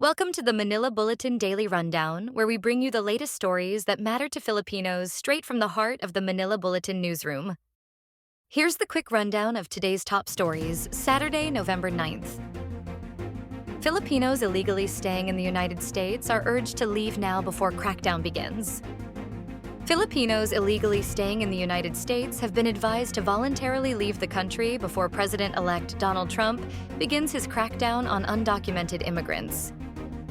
Welcome to the Manila Bulletin Daily Rundown, where we bring you the latest stories that matter to Filipinos straight from the heart of the Manila Bulletin newsroom. Here's the quick rundown of today's top stories, Saturday, November 9th. Filipinos illegally staying in the United States are urged to leave now before crackdown begins. Filipinos illegally staying in the United States have been advised to voluntarily leave the country before President-elect Donald Trump begins his crackdown on undocumented immigrants.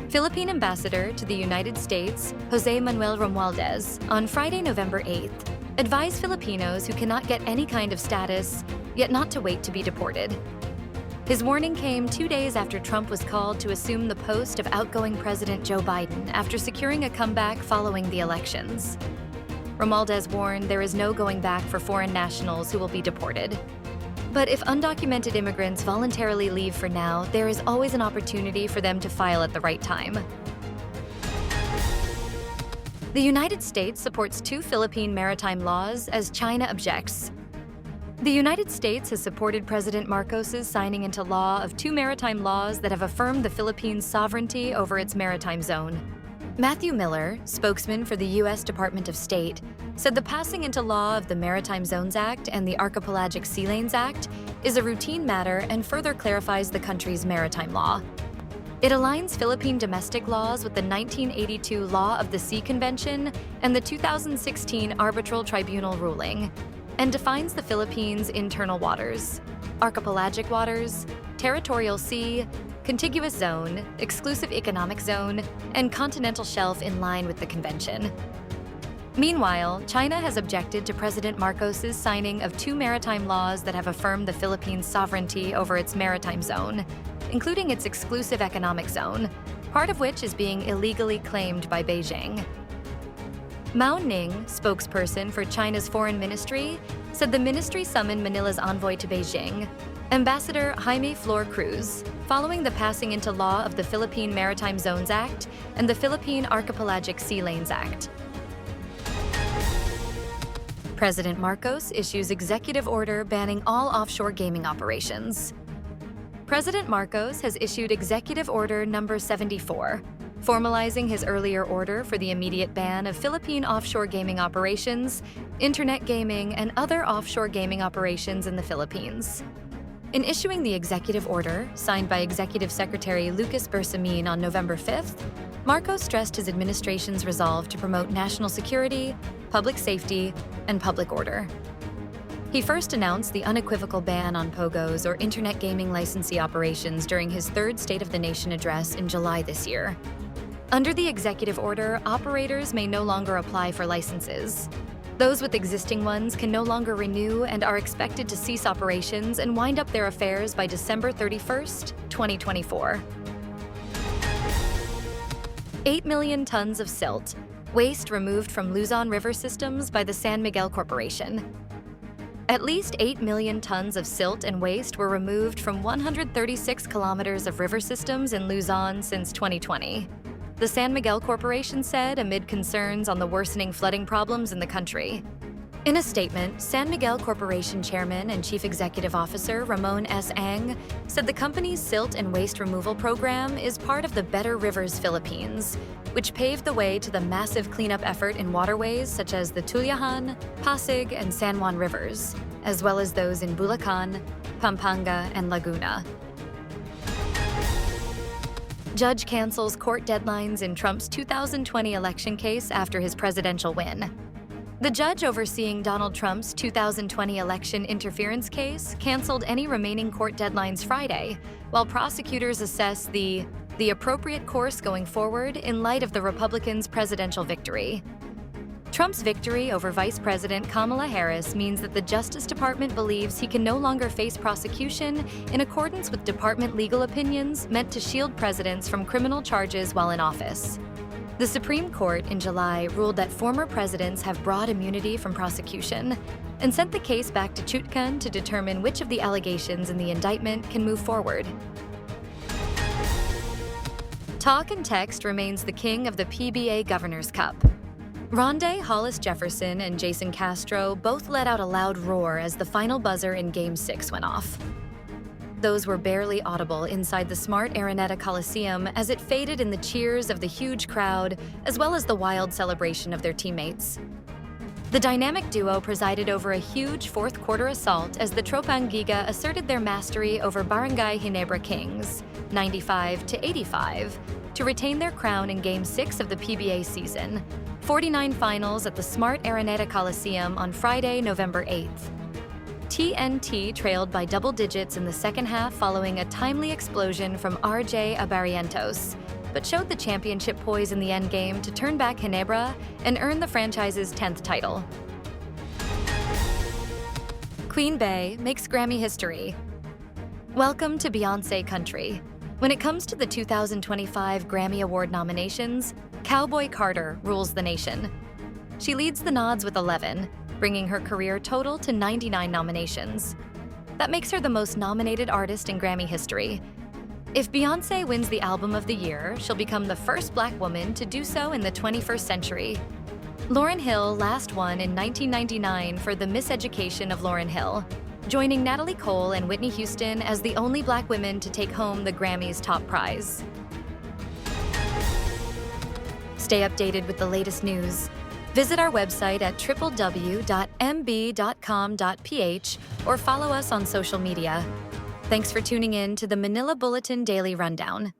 Philippine Ambassador to the United States, Jose Manuel Romualdez, on Friday, November 8th, advised Filipinos who cannot get any kind of status, yet not to wait to be deported. His warning came 2 days after Trump was called to assume the post of outgoing President Joe Biden after securing a comeback following the elections. Romualdez warned there is no going back for foreign nationals who will be deported. But if undocumented immigrants voluntarily leave for now, there is always an opportunity for them to file at the right time. The United States supports 2 Philippine maritime laws as China objects. The United States has supported President Marcos's signing into law of 2 maritime laws that have affirmed the Philippines' sovereignty over its maritime zone. Matthew Miller, spokesman for the U.S. Department of State, said the passing into law of the Maritime Zones Act and the Archipelagic Sea Lanes Act is a routine matter and further clarifies the country's maritime law. It aligns Philippine domestic laws with the 1982 Law of the Sea Convention and the 2016 Arbitral Tribunal ruling, and defines the Philippines' internal waters, archipelagic waters, territorial sea, contiguous zone, exclusive economic zone, and continental shelf in line with the convention. Meanwhile, China has objected to President Marcos's signing of 2 maritime laws that have affirmed the Philippines' sovereignty over its maritime zone, including its exclusive economic zone, part of which is being illegally claimed by Beijing. Mao Ning, spokesperson for China's foreign ministry, said the ministry summoned Manila's envoy to Beijing, Ambassador Jaime Flor Cruz, following the passing into law of the Philippine Maritime Zones Act and the Philippine Archipelagic Sea Lanes Act. President Marcos issues executive order banning all offshore gaming operations. President Marcos has issued Executive Order Number 74, formalizing his earlier order for the immediate ban of Philippine offshore gaming operations, internet gaming, and other offshore gaming operations in the Philippines. In issuing the executive order, signed by Executive Secretary Lucas Bersamin on November 5th, Marcos stressed his administration's resolve to promote national security, public safety, and public order. He first announced the unequivocal ban on POGOs or internet gaming licensee operations during his 3rd State of the Nation address in July this year. Under the executive order, operators may no longer apply for licenses. Those with existing ones can no longer renew and are expected to cease operations and wind up their affairs by December 31st, 2024. 8 million tons of silt, waste removed from Luzon river systems by the San Miguel Corporation. At least 8 million tons of silt and waste were removed from 136 kilometers of river systems in Luzon since 2020. The San Miguel Corporation said amid concerns on the worsening flooding problems in the country. In a statement, San Miguel Corporation Chairman and Chief Executive Officer Ramon S. Ang said the company's silt and waste removal program is part of the Better Rivers Philippines, which paved the way to the massive cleanup effort in waterways such as the Tullahan, Pasig, and San Juan rivers, as well as those in Bulacan, Pampanga, and Laguna. Judge cancels court deadlines in Trump's 2020 election case after his presidential win. The judge overseeing Donald Trump's 2020 election interference case canceled any remaining court deadlines Friday, while prosecutors assess the appropriate course going forward in light of the Republicans' presidential victory. Trump's victory over Vice President Kamala Harris means that the Justice Department believes he can no longer face prosecution in accordance with department legal opinions meant to shield presidents from criminal charges while in office. The Supreme Court in July ruled that former presidents have broad immunity from prosecution and sent the case back to Chutkan to determine which of the allegations in the indictment can move forward. Talk and text remains the king of the PBA Governors Cup. Rondé Hollis Jefferson and Jason Castro both let out a loud roar as the final buzzer in Game 6 went off. Those were barely audible inside the smart Araneta Coliseum as it faded in the cheers of the huge crowd, as well as the wild celebration of their teammates. The dynamic duo presided over a huge fourth-quarter assault as the Tropang Giga asserted their mastery over Barangay Ginebra Kings, 95-85, to retain their crown in Game 6 of the PBA season, 49 finals at the smart Araneta Coliseum on Friday, November 8th. TNT trailed by double digits in the second half following a timely explosion from RJ Abarrientos, but showed the championship poise in the endgame to turn back Ginebra and earn the franchise's 10th title. Queen Bey makes Grammy history. Welcome to Beyoncé country. When it comes to the 2025 Grammy Award nominations, Cowboy Carter rules the nation. She leads the nods with 11, bringing her career total to 99 nominations. That makes her the most nominated artist in Grammy history. If Beyoncé wins the Album of the Year, she'll become the first Black woman to do so in the 21st century. Lauryn Hill last won in 1999 for The Miseducation of Lauryn Hill, joining Natalie Cole and Whitney Houston as the only Black women to take home the Grammy's top prize. Stay updated with the latest news. Visit our website at www.mb.com.ph or follow us on social media. Thanks for tuning in to the Manila Bulletin Daily Rundown.